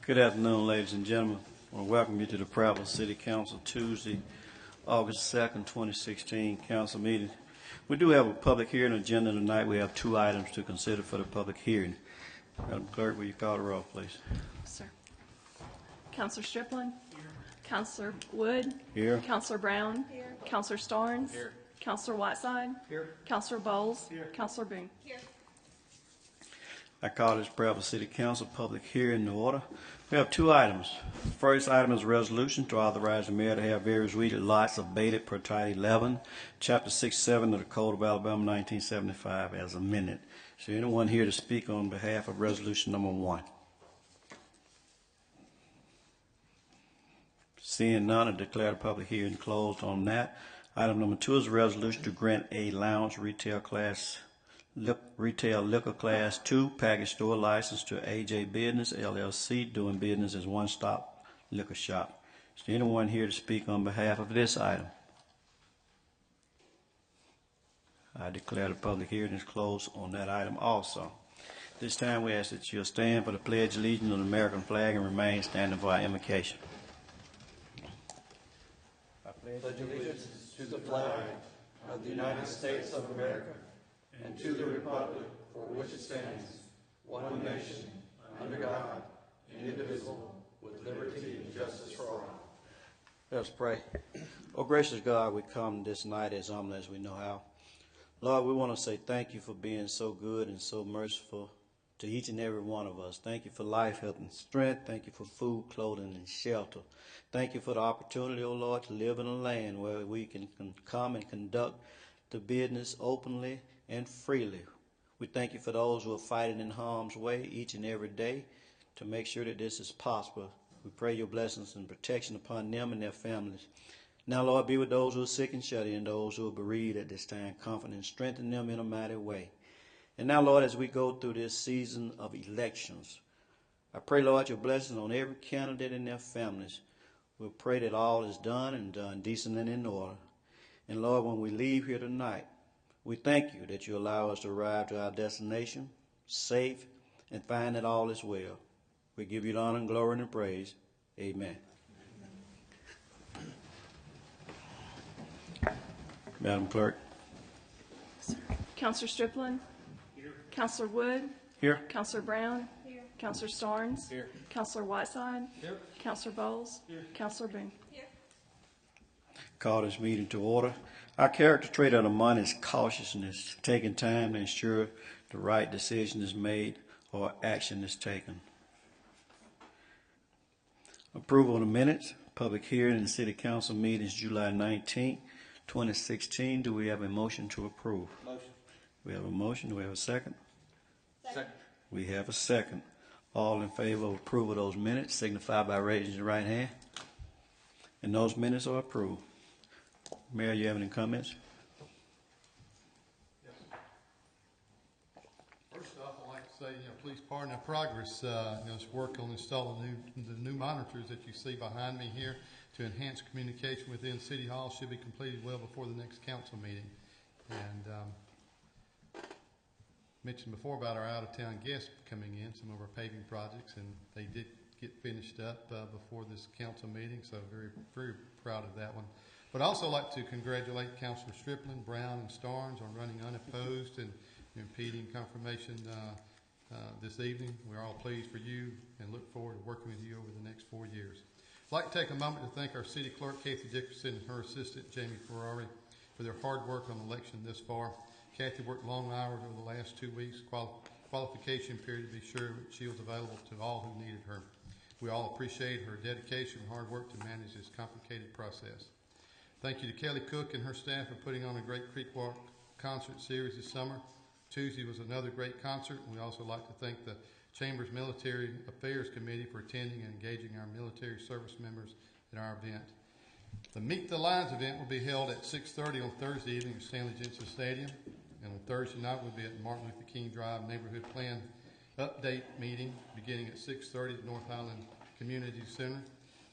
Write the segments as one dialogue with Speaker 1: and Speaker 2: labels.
Speaker 1: Good afternoon, ladies and gentlemen. I want to welcome you to the Prattville City Council Tuesday, August 2nd, 2016 council meeting. We do have a public hearing agenda tonight. We have two items to consider for the public hearing. Madam Clerk, will you call the roll, please?
Speaker 2: Sir. Councilor Striplin? Here. Councilor Wood?
Speaker 1: Here.
Speaker 2: Councilor Brown? Here. Councilor Starnes?
Speaker 3: Here.
Speaker 2: Councilor Whiteside?
Speaker 3: Here.
Speaker 2: Councilor Bowles?
Speaker 3: Here.
Speaker 2: Councilor Boone? Here.
Speaker 1: I call this Prattville City Council public hearing to order. We have two items. First item is a resolution to authorize the mayor to have various weeded lots abated per Title 11, Chapter 6-7 of the Code of Alabama 1975 as amended. Is there anyone here to speak on behalf of resolution number 1? Seeing none, I declare the public hearing closed on that. Item number 2 is a resolution to grant a lounge retail liquor class 2 package store license to AJ Business LLC, doing business as One Stop Liquor Shop. Is there anyone here to speak on behalf of this item? I declare the public hearing is closed on that item also. This time we ask that you'll stand for the Pledge of Allegiance to the American flag and remain standing for our invocation. I
Speaker 4: pledge allegiance to the flag of the United States of America and to the republic for which it stands, one nation, under God, indivisible, with liberty and justice for all.
Speaker 1: Let us pray. Oh, gracious God, we come this night as humble as we know how. Lord, we want to say thank you for being so good and so merciful to each and every one of us. Thank you for life, health, and strength. Thank you for food, clothing, and shelter. Thank you for the opportunity, oh Lord, to live in a land where we can come and conduct the business openly and freely. We thank you for those who are fighting in harm's way each and every day to make sure that this is possible. We pray your blessings and protection upon them and their families. Now, Lord, be with those who are sick and shut in, those who are bereaved at this time. Comfort and strengthen them in a mighty way. And now, Lord, as we go through this season of elections, I pray, Lord, your blessings on every candidate and their families. We pray that all is done and done decent and in order. And, Lord, when we leave here tonight, we thank you that you allow us to arrive to our destination safe and find that all is well. We give you the honor and glory and praise. Amen. Madam Clerk.
Speaker 2: Sir. Councilor Striplin? Here. Councilor Wood?
Speaker 1: Here.
Speaker 2: Councilor Brown? Here. Councilor Starnes?
Speaker 3: Here.
Speaker 2: Councilor Whiteside? Here. Councilor Bowles?
Speaker 3: Here.
Speaker 2: Councilor Boone? Here.
Speaker 1: Call this meeting to order. Our character trait of the month is cautiousness, taking time to ensure the right decision is made or action is taken. Approval of the minutes, public hearing and city council meetings July 19, 2016. Do we have a motion to approve?
Speaker 3: Motion.
Speaker 1: We have a motion. Do we have a second?
Speaker 3: Second.
Speaker 1: We have a second. All in favor of approval of those minutes signify by raising your right hand. And those minutes are approved. Mayor, you have any comments?
Speaker 5: Yes. First off, I'd like to say, please pardon our progress. This work on installing the new monitors that you see behind me here to enhance communication within City Hall should be completed well before the next council meeting. And mentioned before about our out-of-town guests coming in, some of our paving projects, and they did get finished up before this council meeting, so very, very proud of that one. But I'd also like to congratulate Councilor Striplin, Brown, and Starnes on running unopposed and impeding confirmation this evening. We're all pleased for you and look forward to working with you over the next 4 years. I'd like to take a moment to thank our City Clerk, Kathy Dickerson, and her assistant, Jamie Ferrari, for their hard work on the election this far. Kathy worked long hours over the last 2 weeks, qualification period, to be sure she was available to all who needed her. We all appreciate her dedication and hard work to manage this complicated process. Thank you to Kelly Cook and her staff for putting on a great Creek Walk concert series this summer. Tuesday was another great concert, and we also like to thank the Chamber's Military Affairs Committee for attending and engaging our military service members at our event. The Meet the Lions event will be held at 6:30 on Thursday evening at Stanley Jensen Stadium, and on Thursday night we'll be at Martin Luther King Drive Neighborhood Plan Update meeting beginning at 6:30 at North Highland Community Center.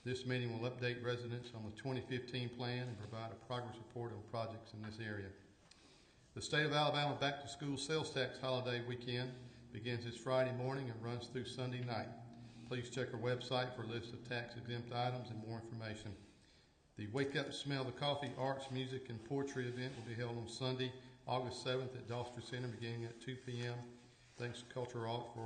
Speaker 5: This meeting will update residents on the 2015 plan and provide a progress report on projects in this area. The State of Alabama Back to School Sales Tax Holiday Weekend begins this Friday morning and runs through Sunday night. please check our website for a list of tax exempt items and more information. The Wake Up Smell the Coffee Arts, Music, and Poetry event will be held on Sunday, August 7th at Doster Center beginning at 2 p.m. Thanks to Cultural Arts for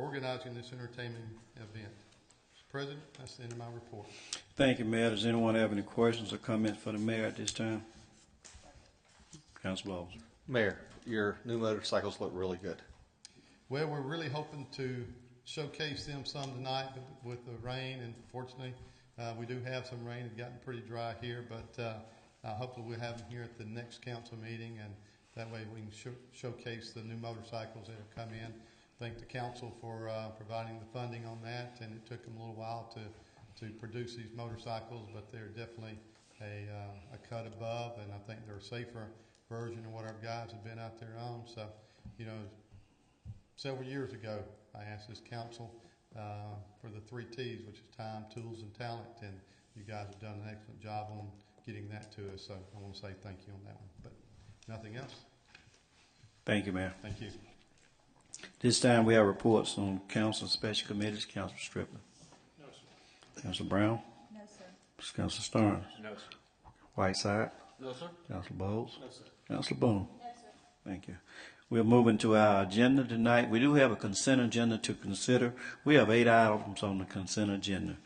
Speaker 5: organizing this entertainment event. Mr. President, that's the end of my report.
Speaker 1: Thank you, Mayor. Does anyone have any questions or comments for the mayor at this time? Council Bowles.
Speaker 3: Mayor, your new motorcycles look really good.
Speaker 5: Well, we're really hoping to showcase them some tonight, but with the rain, and fortunately, we do have some rain. It's gotten pretty dry here, but hopefully we'll have them here at the next council meeting, and that way we can showcase the new motorcycles that have come in. Thank the council for providing the funding on that, and it took them a little while to produce these motorcycles, but they're definitely a cut above, and I think they're a safer version of what our guys have been out there on. So, you know, several years ago, I asked this council for the 3 T's, which is time, tools, and talent, and you guys have done an excellent job on getting that to us. So I want to say thank you on that one. But nothing else.
Speaker 1: Thank you, Mayor.
Speaker 5: Thank you.
Speaker 1: This time we have reports on council and special committees. Councilor Striplin.
Speaker 6: No, sir.
Speaker 1: Councilor Brown.
Speaker 2: No, sir.
Speaker 1: Councilor Starnes.
Speaker 6: No, sir.
Speaker 1: Whiteside.
Speaker 6: No, sir.
Speaker 1: Councilor Bowles.
Speaker 6: No, sir.
Speaker 1: Councilor Boone. No, sir. Thank you. We're moving to our agenda tonight. We do have a consent agenda to consider. We have 8 items on the consent agenda.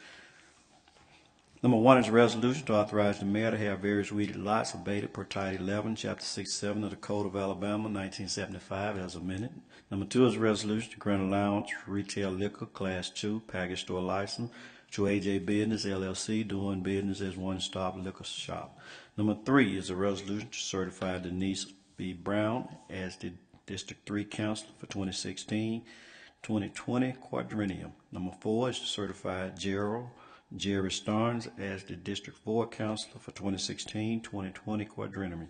Speaker 1: Number 1 is a resolution to authorize the mayor to have various weeded lots abated per Title 11, Chapter 67 of the Code of Alabama, 1975, as amended. Number 2 is a resolution to grant allowance for retail liquor, Class 2, package store license to AJ Business, LLC, doing business as one-stop liquor shop. Number 3 is a resolution to certify Denise B. Brown as the District 3 Councilor for 2016-2020 quadrennium. Number 4 is to certify Jerry Starnes as the District 4 Councilor for 2016-2020 quadrennium.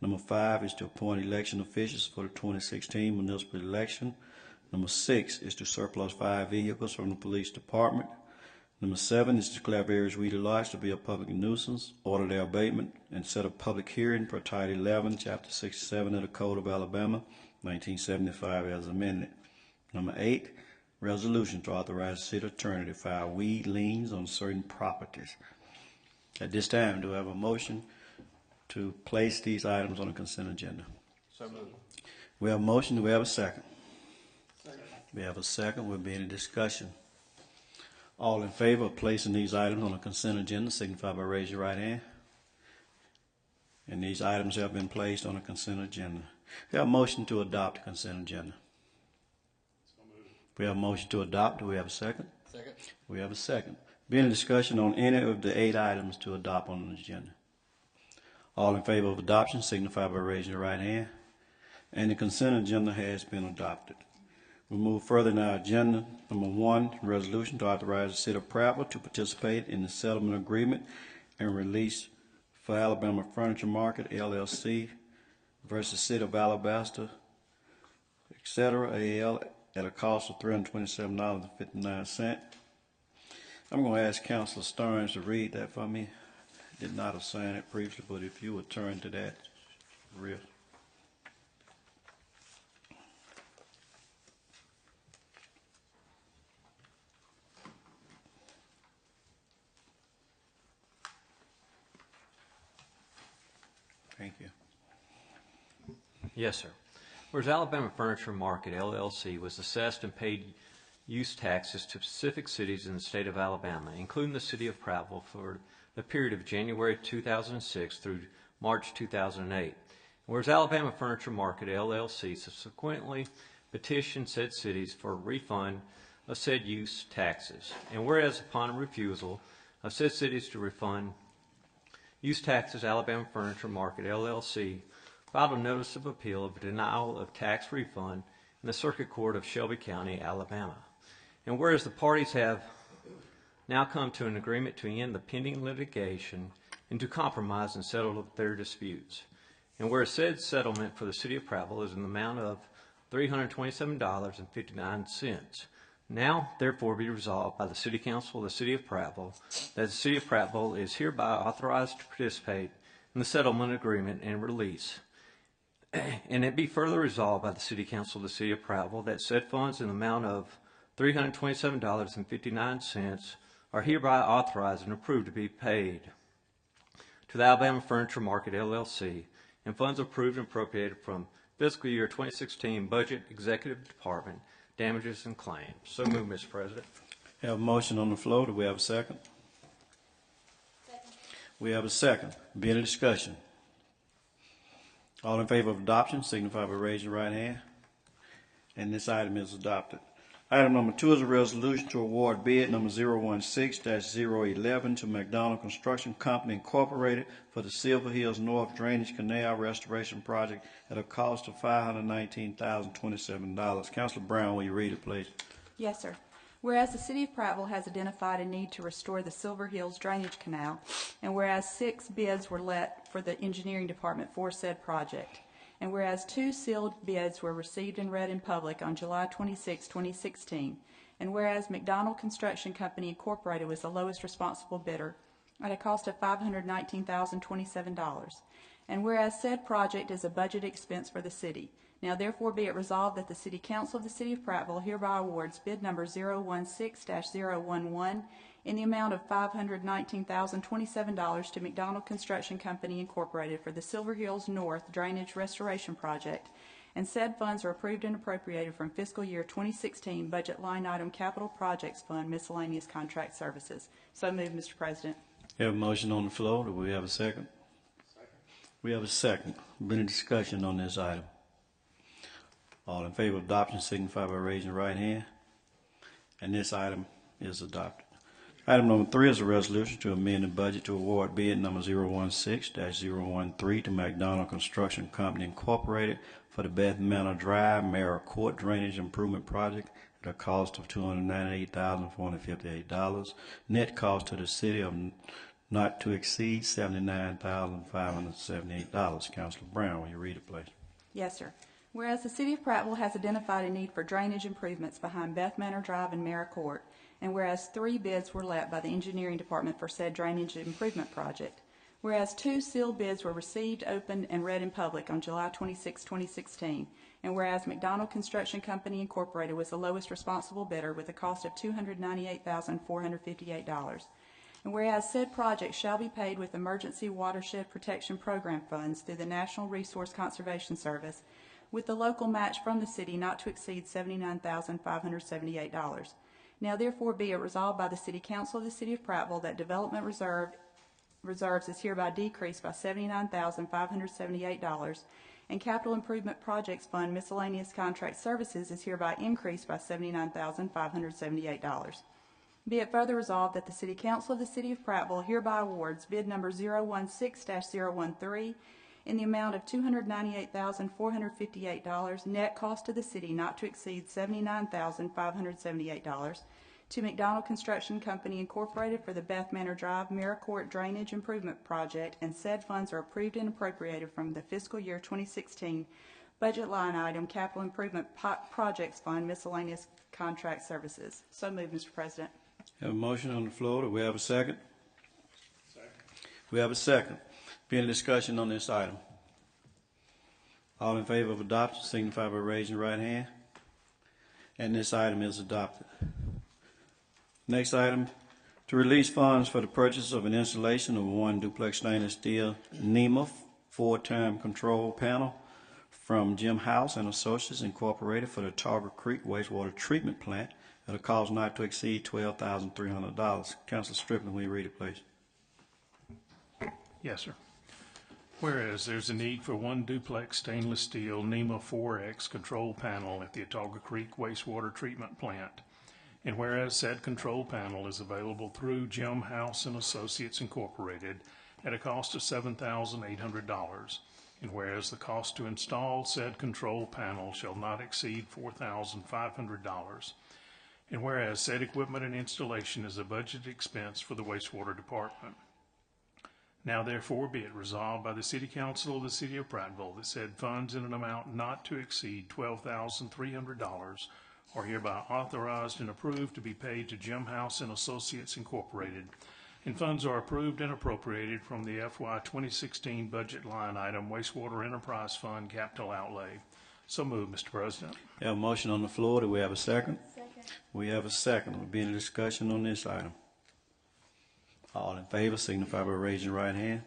Speaker 1: Number 5 is to appoint election officials for the 2016 municipal election. Number 6 is to surplus 5 vehicles from the police department. Number 7 is to declare various weeded lots to be a public nuisance, order their abatement, and set a public hearing per Title 11, Chapter 67 of the Code of Alabama, 1975, as amended. Number 8, resolution to authorize the city attorney to file weed liens on certain properties. At this time, do I have a motion to place these items on the consent agenda?
Speaker 6: So moved.
Speaker 1: We have a motion. Do we have a second? Second. We have a second. Will be any discussion? All in favor of placing these items on the consent agenda, signify by raising your right hand. And these items have been placed on the consent agenda. We have a motion to adopt the consent agenda.
Speaker 6: So moved.
Speaker 1: We have a motion to adopt. Do we have a second?
Speaker 6: Second.
Speaker 1: We have a second. Be any discussion on any of the 8 items to adopt on the agenda? All in favor of adoption, signify by raising your right hand. And the consent agenda has been adopted. We move further in our agenda. Number 1, resolution to authorize the city of Prattville to participate in the settlement agreement and release for Alabama Furniture Market, LLC, versus City of Alabaster, etc., AL, at a cost of $327.59. I'm going to ask Councilor Starnes to read that for me. I did not assign it previously, but if you would turn to that real. Thank you.
Speaker 7: Yes, sir. Whereas Alabama Furniture Market, LLC, was assessed and paid use taxes to specific cities in the state of Alabama, including the city of Prattville, for the period of January 2006 through March 2008. Whereas Alabama Furniture Market, LLC, subsequently petitioned said cities for a refund of said use taxes. And whereas upon refusal of said cities to refund use taxes, Alabama Furniture Market, LLC, filed a notice of appeal of denial of tax refund in the Circuit Court of Shelby County, Alabama. And whereas the parties have now come to an agreement to end the pending litigation and to compromise and settle their disputes. And whereas said settlement for the city of Prattville is in the amount of $327.59. Now, therefore, be resolved by the City Council of the City of Prattville that the City of Prattville is hereby authorized to participate in the settlement agreement and release. And it be further resolved by the City Council of the City of Prattville that said funds in the amount of $327.59 are hereby authorized and approved to be paid to the Alabama Furniture Market, LLC, and funds approved and appropriated from fiscal year 2016 Budget Executive Department, Damages and Claims. So moved, Mr. President.
Speaker 1: We have a motion on the floor. Do we have a second?
Speaker 8: Second.
Speaker 1: We have a second. Be any discussion? All in favor of adoption signify by raising your right hand. And this item is adopted. Item number 2 is a resolution to award bid number 016-011 to McDonald Construction Company Incorporated for the Silver Hills North Drainage Canal Restoration Project at a cost of $519,027. Councilor Brown, will you read it, please?
Speaker 9: Yes, sir. Whereas the City of Prattville has identified a need to restore the Silver Hills Drainage Canal, and whereas 6 bids were let for the engineering department for said project, and whereas 2 sealed bids were received and read in public on July 26, 2016, and whereas McDonald Construction Company Incorporated was the lowest responsible bidder at a cost of $519,027, and whereas said project is a budget expense for the city, now therefore be it resolved that the City Council of the City of Prattville hereby awards bid number 016-011 in the amount of $519,027 to McDonald Construction Company Incorporated for the Silver Hills North Drainage Restoration Project, and said funds are approved and appropriated from fiscal year 2016 budget line item Capital Projects Fund Miscellaneous Contract Services. So moved, Mr. President.
Speaker 1: We have a motion on the floor. Do we have a second? Second. We have a second. Been a discussion on this item. All in favor of adoption signify by raising your right hand. And this item is adopted. Item number 3 is a resolution to amend the budget to award bid number 016-013 to McDonald Construction Company Incorporated for the Beth Manor Drive Mara Court Drainage Improvement Project at a cost of $298,458. Net cost to the city of not to exceed $79,578. Councilor Brown, will you read it, please?
Speaker 9: Yes, sir. Whereas the City of Prattville has identified a need for drainage improvements behind Beth Manor Drive and Mara Court, and whereas 3 bids were let by the engineering department for said drainage improvement project, whereas 2 sealed bids were received, opened, and read in public on July 26, 2016, and whereas McDonald Construction Company Incorporated was the lowest responsible bidder with a cost of $298,458, and whereas said project shall be paid with Emergency Watershed Protection Program funds through the National Resource Conservation Service, with the local match from the city not to exceed $79,578. Now therefore be it resolved by the City Council of the City of Prattville that development reserves is hereby decreased by $79,578, and Capital Improvement Projects Fund Miscellaneous Contract Services is hereby increased by $79,578. Be it further resolved that the City Council of the City of Prattville hereby awards bid number 016-013 in the amount of $298,458, net cost to the city not to exceed $79,578, to McDonald Construction Company Incorporated for the Beth Manor Drive Mara Court Drainage Improvement Project, and said funds are approved and appropriated from the fiscal year 2016 budget line item Capital Improvement Projects Fund Miscellaneous Contract Services. So moved, Mr. President.
Speaker 1: Have a motion on the floor. Do we have a second? Second. We have a second. Be any discussion on this item? All in favor of adoption signify by raising your right hand. And this item is adopted. Next item, to release funds for the purchase of an installation of 1 duplex stainless steel NEMA 4-time control panel from Jim House and Associates Incorporated for the Tarver Creek Wastewater Treatment Plant at a cost not to exceed $12,300. Councilor Strickland, will you read it, please?
Speaker 6: Yes, sir. Whereas there's a need for 1 duplex stainless steel NEMA 4X control panel at the Autauga Creek Wastewater Treatment Plant, and whereas said control panel is available through Jim House and Associates Incorporated at a cost of $7,800, and whereas the cost to install said control panel shall not exceed $4,500, and whereas said equipment and installation is a budget expense for the wastewater department. Now therefore be it resolved by the City Council of the City of Prattville that said funds in an amount not to exceed $12,300 are hereby authorized and approved to be paid to Jim House and Associates Incorporated, and funds are approved and appropriated from the FY 2016 budget line item Wastewater Enterprise Fund Capital Outlay. So moved, Mr. President.
Speaker 1: We have a motion on the floor. Do we have a second?
Speaker 8: Second.
Speaker 1: We have a second. Will be any discussion on this item? All in favor signify by raising your right hand.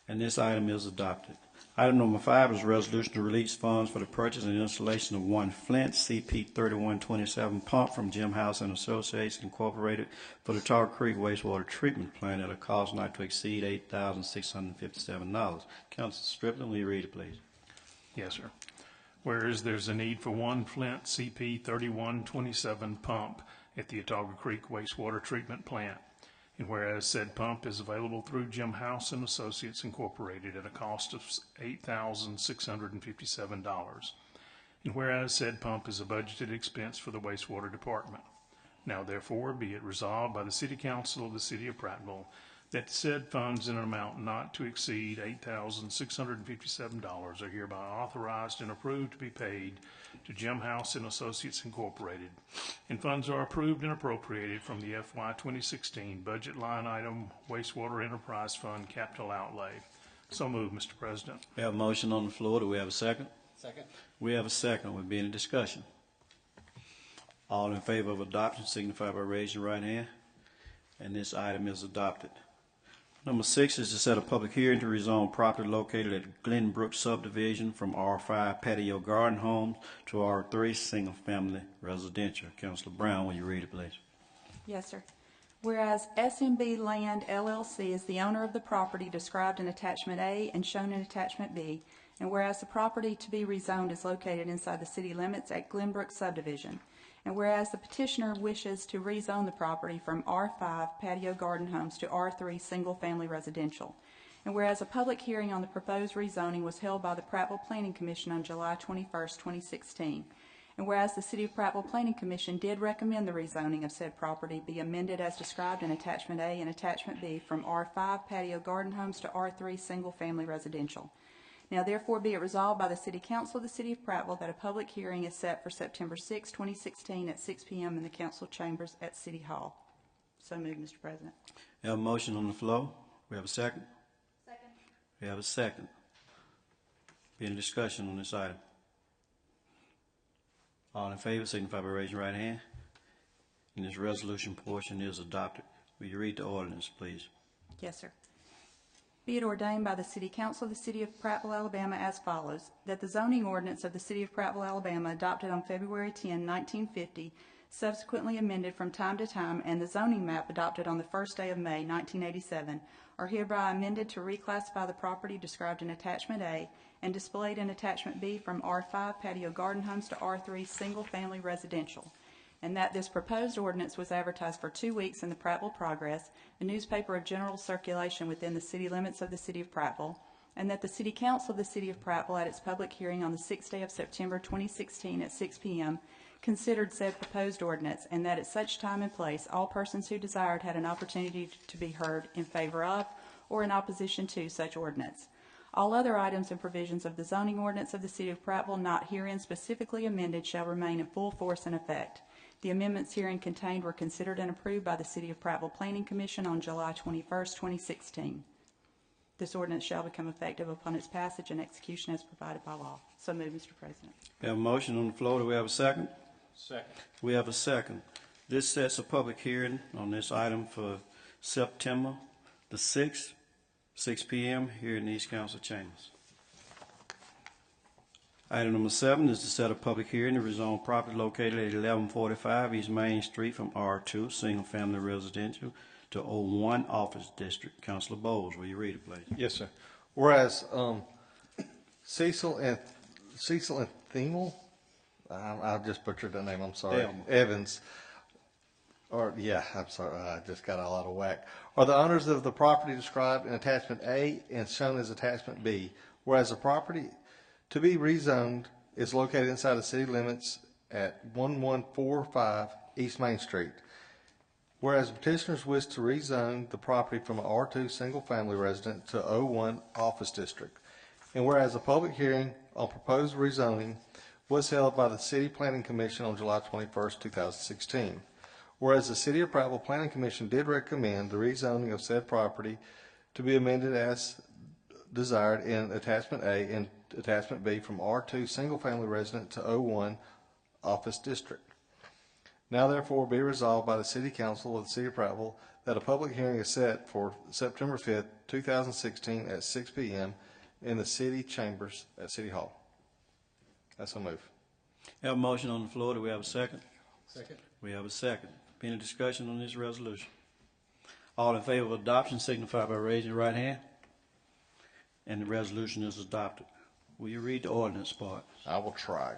Speaker 1: And this item is adopted. Item number 5 is a resolution to release funds for the purchase and installation of one Flint CP 3127 pump from Jim House and Associates Incorporated for the Tar Creek wastewater treatment plant at a cost not to exceed $8,657. Councilor Strickland, will you read it, please?
Speaker 6: Yes, sir. Whereas there's a need for one Flint CP 3127 pump at the Otaga Creek wastewater treatment plant. And whereas said pump is available through Jim House and Associates Incorporated at a cost of $8,657. And whereas said pump is a budgeted expense for the wastewater department. Now therefore be it resolved by the City Council of the City of Prattville that said funds in an amount not to exceed $8,657 are hereby authorized and approved to be paid to Jim House and Associates Incorporated, and funds are approved and appropriated from the FY 2016 budget line item Wastewater Enterprise Fund capital outlay. So moved, Mr. President.
Speaker 1: We have a motion on the floor. Do we have a second?
Speaker 4: Second.
Speaker 1: We have a second. Will be any discussion? All in favor of adoption signify by raising your right hand. And this item is adopted. Number 6 is to set a public hearing to rezone property located at Glenbrook subdivision from R5 patio garden homes to R3 single-family residential. Councilor Brown, will you read it, please?
Speaker 9: Yes, sir. Whereas SMB Land LLC is the owner of the property described in Attachment A and shown in Attachment B, and whereas the property to be rezoned is located inside the city limits at Glenbrook subdivision, and whereas the petitioner wishes to rezone the property from R5 patio garden homes to R3 single-family residential, and whereas a public hearing on the proposed rezoning was held by the Prattville Planning Commission on July 21st, 2016, and whereas the City of Prattville Planning Commission did recommend the rezoning of said property be amended as described in Attachment A and Attachment B from R5 patio garden homes to R3 single-family residential. Now therefore be it resolved by the City Council of the City of Prattville that a public hearing is set for September 6, 2016 at 6 p.m. in the council chambers at City Hall. So moved, Mr. President.
Speaker 1: We have a motion on the floor. We have a second.
Speaker 8: Second.
Speaker 1: We have a second. Be any discussion on this item? All in favor signify by raising your right hand. And this resolution portion is adopted. Will you read the ordinance, please?
Speaker 9: Yes, sir. Be it ordained by the City Council of the City of Prattville, Alabama as follows, that the zoning ordinance of the City of Prattville, Alabama adopted on February 10, 1950, subsequently amended from time to time, and the zoning map adopted on the first day of May, 1987, are hereby amended to reclassify the property described in Attachment A and displayed in Attachment B from R5 patio garden homes to R3 single-family residential, and that this proposed ordinance was advertised for 2 weeks in the Prattville Progress, a newspaper of general circulation within the city limits of the City of Prattville, and that the City Council of the City of Prattville at its public hearing on the 6th day of September 2016 at 6 p.m. considered said proposed ordinance, and that at such time and place all persons who desired had an opportunity to be heard in favor of or in opposition to such ordinance. All other items and provisions of the zoning ordinance of the City of Prattville not herein specifically amended shall remain in full force and effect. The amendments herein contained were considered and approved by the City of Prattville Planning Commission on July 21st, 2016. This ordinance shall become effective upon its passage and execution as provided by law. So moved, Mr. President.
Speaker 1: We have a motion on the floor. Do we have a second?
Speaker 4: Second.
Speaker 1: We have a second. This sets a public hearing on this item for September the 6th, 6 p.m. here in these council chambers. Item number 7 is to set a public hearing to rezone property located at 1145 East Main Street from R2 single family residential to O1 office district. Councilor Bowles, will you read it, please?
Speaker 3: Yes, sir. Whereas Cecil and Themel, I just butchered that name, I'm sorry,
Speaker 1: Damn.
Speaker 3: Evans, I'm sorry, I just got all out of whack, are the owners of the property described in Attachment A and shown as Attachment B, whereas the property to be rezoned is located inside the city limits at 1145 East Main Street. Whereas petitioners wish to rezone the property from an R2 single-family resident to O1 office district. And whereas a public hearing on proposed rezoning was held by the City Planning Commission on July 21st, 2016. Whereas the City of Prattville Planning Commission did recommend the rezoning of said property to be amended as desired in Attachment A and Attachment B from R2 single-family resident to O1 office district. Now therefore be resolved by the City Council of the City of Prattville that a public hearing is set for September 5th, 2016 at 6 p.m. in the city chambers at City Hall. That's a move.
Speaker 1: Have a motion on the floor. Do we have a second?
Speaker 4: Second.
Speaker 1: We have a second. Any discussion on this resolution? All in favor of adoption signify by raising your right hand. And the resolution is adopted. Will you read the ordinance part?
Speaker 3: I will try.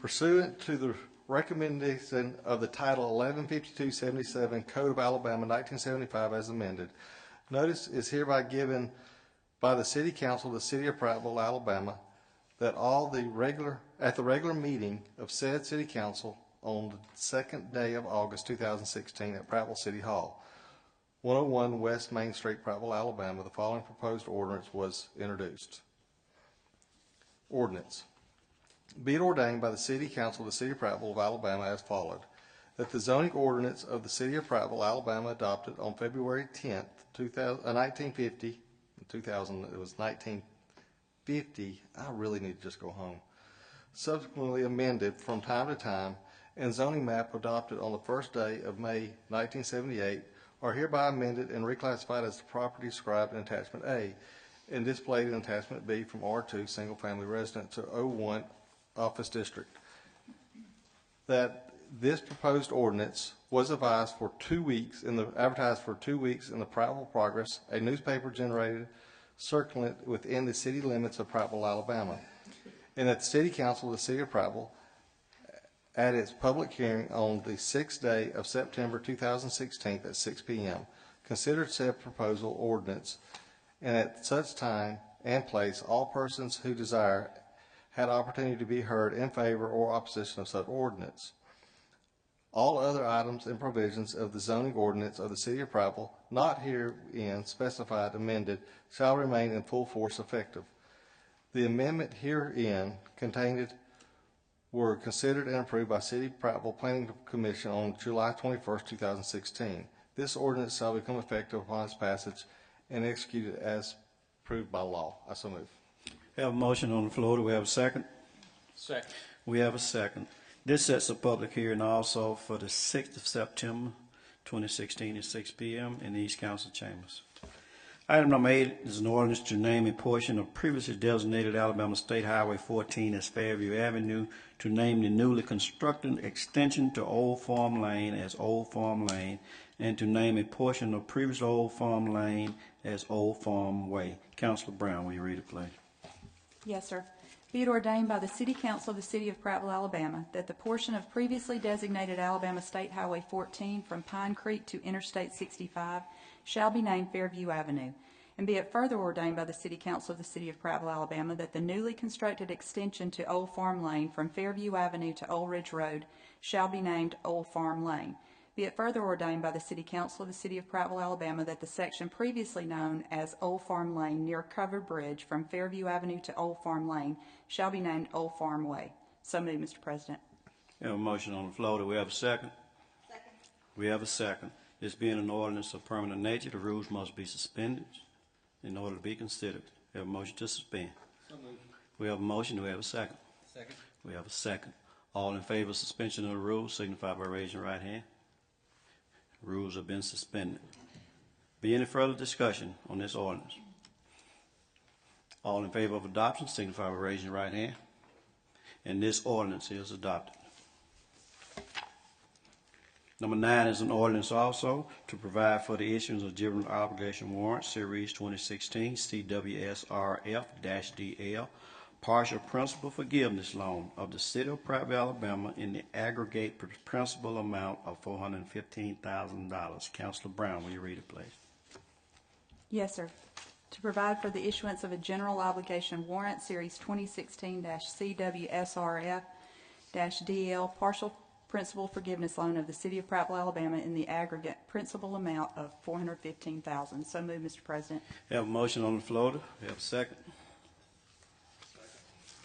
Speaker 3: Pursuant to the recommendation of the Title 115277 Code of Alabama 1975 as amended, notice is hereby given by the City Council of the City of Prattville, Alabama, that at the regular meeting of said City Council on the second day of August 2016 at Prattville City Hall, 101 West Main Street, Prattville, Alabama, the following proposed ordinance was introduced. Ordinance. Be it ordained by the City Council of the City of Prattville of Alabama as followed, that the zoning ordinance of the City of Prattville, Alabama, adopted on February 10th, 1950, 2000, it was 1950, I really need to just go home, subsequently amended from time to time, and zoning map adopted on the first day of May 1978 are hereby amended and reclassified as the property described in Attachment A and displayed in Attachment B from R2 Single Family Resident to O1 Office District. That this proposed ordinance was advised for 2 weeks advertised for 2 weeks in the Prattville Progress, a newspaper generated circulant within the city limits of Prattville, Alabama, and that the City Council of the City of Prattville at its public hearing on the 6th day of September 2016 at 6 p.m. considered said proposal ordinance, and at such time and place all persons who desire had opportunity to be heard in favor or opposition of such ordinance. All other items and provisions of the zoning ordinance of the City of Prattville not herein specified amended shall remain in full force effective. The amendment herein contained were considered and approved by City Prattville Planning Commission on July 21st, 2016. This ordinance shall become effective upon its passage and executed as approved by law. I so move.
Speaker 1: We have a motion on the floor. Do we have a second?
Speaker 4: Second.
Speaker 1: We have a second. This sets a public hearing also for the 6th of September 2016 at 6 p.m. in the East Council Chambers. Item number 8 is an ordinance to name a portion of previously designated Alabama State Highway 14 as Fairview Avenue, to name the newly constructed extension to Old Farm Lane as Old Farm Lane, and to name a portion of previous Old Farm Lane as Old Farm Way. Councilor Brown, will you read it, please?
Speaker 9: Yes, sir. Be it ordained by the City Council of the City of Prattville, Alabama, that the portion of previously designated Alabama State Highway 14 from Pine Creek to Interstate 65 shall be named Fairview Avenue. And be it further ordained by the City Council of the City of Prattville, Alabama, that the newly constructed extension to Old Farm Lane from Fairview Avenue to Old Ridge Road shall be named Old Farm Lane. Be it further ordained by the City Council of the City of Prattville, Alabama, that the section previously known as Old Farm Lane near Covered Bridge from Fairview Avenue to Old Farm Lane shall be named Old Farm Way. So moved, Mr. President.
Speaker 1: We have a motion on the floor. Do we have a second?
Speaker 8: Second.
Speaker 1: We have a second. This being an ordinance of permanent nature, the rules must be suspended in order to be considered. We have a motion to suspend.
Speaker 4: So moved.
Speaker 1: We have a motion. Do we have a second?
Speaker 4: Second.
Speaker 1: We have a second. All in favor of suspension of the rules signify by raising your right hand. Rules have been suspended. Be any further discussion on this ordinance? All in favor of adoption signify by raising your right hand. And this ordinance is adopted. Number 9 is an ordinance also to provide for the issuance of general obligation warrants, Series 2016, CWSRF-DL, partial principal forgiveness loan of the City of Prattville, Alabama, in the aggregate principal amount of $415,000. Councilor Brown, will you read it, please?
Speaker 9: Yes, sir. To provide for the issuance of a general obligation warrant, Series 2016-CWSRF-DL, partial principal forgiveness loan of the City of Prattville, Alabama, in the aggregate principal amount of $415,000. So moved, Mr. President.
Speaker 1: We have a motion on the floor. We have a second.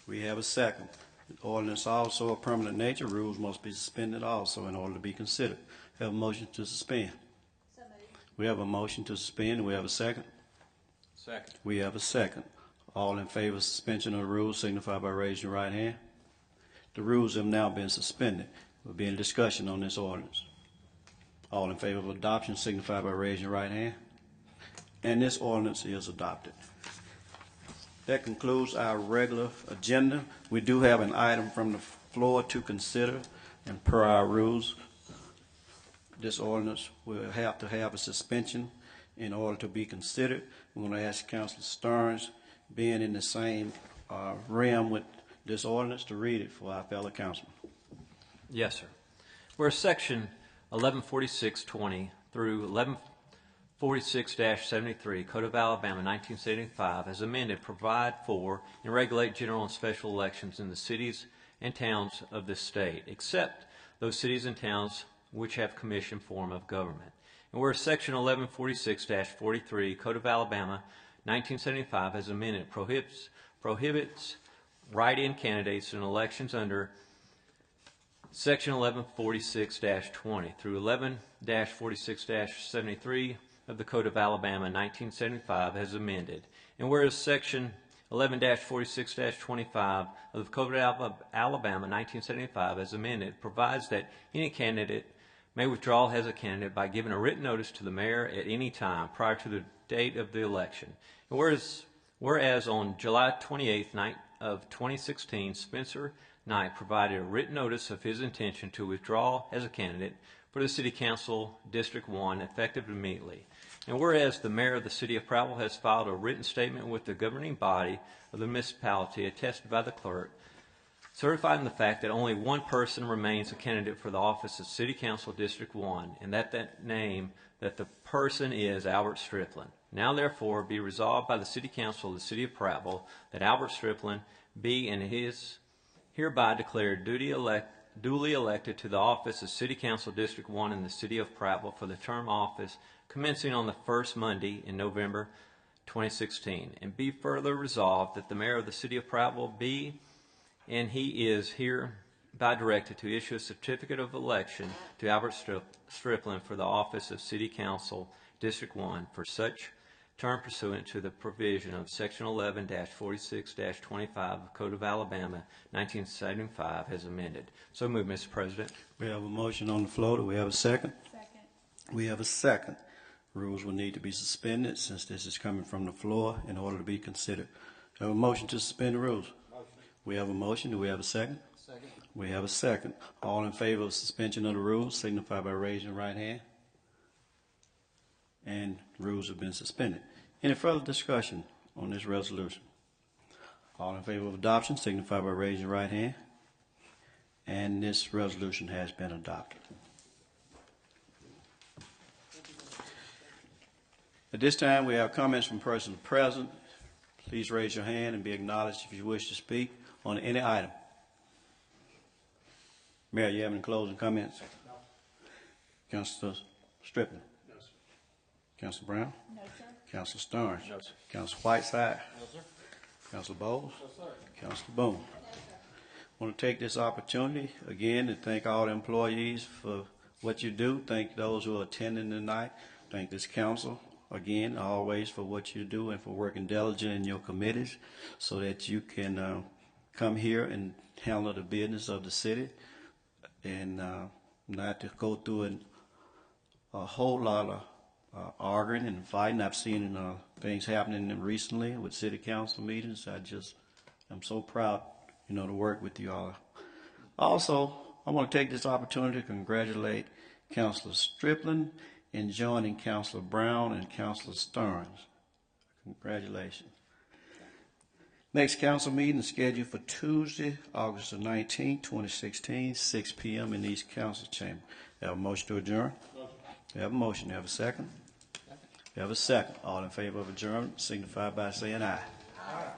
Speaker 1: We have a second. The ordinance also of permanent nature. Rules must be suspended also in order to be considered. We have a motion to suspend.
Speaker 8: So moved.
Speaker 1: We have a motion to suspend. We have a second.
Speaker 4: Second.
Speaker 1: We have a second. All in favor of suspension of the rules signify by raising your right hand. The rules have now been suspended. Will be any discussion on this ordinance? All in favor of adoption signify by raising your right hand. And this ordinance is adopted. That concludes our regular agenda. We do have an item from the floor to consider, and per our rules, this ordinance will have to have a suspension in order to be considered. We're going to ask Councilor Stearns, being in the same realm with this ordinance, to read it for our fellow councilmen.
Speaker 7: Yes, sir. Where Section 1146.20 through 1146-73 Code of Alabama 1975 as amended provide for and regulate general and special elections in the cities and towns of this state, except those cities and towns which have commission form of government. And where Section 1146-43 Code of Alabama 1975 as amended prohibits write-in candidates in elections under Section 1146-20 through 11-46-73 of the Code of Alabama 1975 as amended. And whereas Section 11-46-25 of the Code of Alabama 1975 as amended provides that any candidate may withdraw as a candidate by giving a written notice to the mayor at any time prior to the date of the election. And whereas on July 28th, 2016, Spencer Knight provided a written notice of his intention to withdraw as a candidate for the City Council District 1 effective immediately. And whereas the mayor of the City of Prattville has filed a written statement with the governing body of the municipality attested by the clerk, certifying the fact that only one person remains a candidate for the office of City Council District 1, and that the person is Albert Strickland. Now therefore be resolved by the City Council of the City of Prattville that Albert Strickland be and is hereby declared duly elected to the office of City Council District 1 in the City of Prattville for the term office commencing on the first Monday in November 2016. And be further resolved that the mayor of the City of Prattville be and he is hereby directed to issue a certificate of election to Albert Strickland for the office of City Council District 1 for such term pursuant to the provision of Section 11-46-25 of Code of Alabama 1975 as amended. So moved, Mr. President.
Speaker 1: We have a motion on the floor. Do we have a second?
Speaker 9: Second.
Speaker 1: We have a second. Rules will need to be suspended since this is coming from the floor in order to be considered. We have a motion to suspend the rules. We have a motion. Do we have a second?
Speaker 4: Second.
Speaker 1: We have a second. All in favor of suspension of the rules signify by raising your right hand. And the rules have been suspended. Any further discussion on this resolution? All in favor of adoption signify by raising your right hand. And this resolution has been adopted. At this time, we have comments from persons present. Please raise your hand and be acknowledged if you wish to speak on any item. Mayor, you have any closing comments? No. Councilor Strickland? No, sir. Councilor Brown?
Speaker 9: No, sir.
Speaker 1: Councilor Stearns?
Speaker 4: No, sir.
Speaker 1: Councilor Whiteside?
Speaker 4: No, sir.
Speaker 1: Councilor Bowles?
Speaker 4: No, sir.
Speaker 1: Councilor Boone? No, sir. I want to take this opportunity again to thank all the employees for what you do. Thank those who are attending tonight. Thank this council again, always, for what you do and for working diligent in your committees so that you can come here and handle the business of the city and not to go through a whole lot of arguing and fighting. I've seen things happening recently with city council meetings. I'm so proud, to work with you all. Also, I want to take this opportunity to congratulate Councilor Strickland in joining Councilor Brown and Councilor Stearns. Congratulations. Next council meeting is scheduled for Tuesday, August the 19th, 2016, 6 p.m. in East Council Chamber. Have a motion to adjourn? Motion. Have a motion. Have a second? Second. Have a second. All in favor of adjournment signify by saying aye. Aye.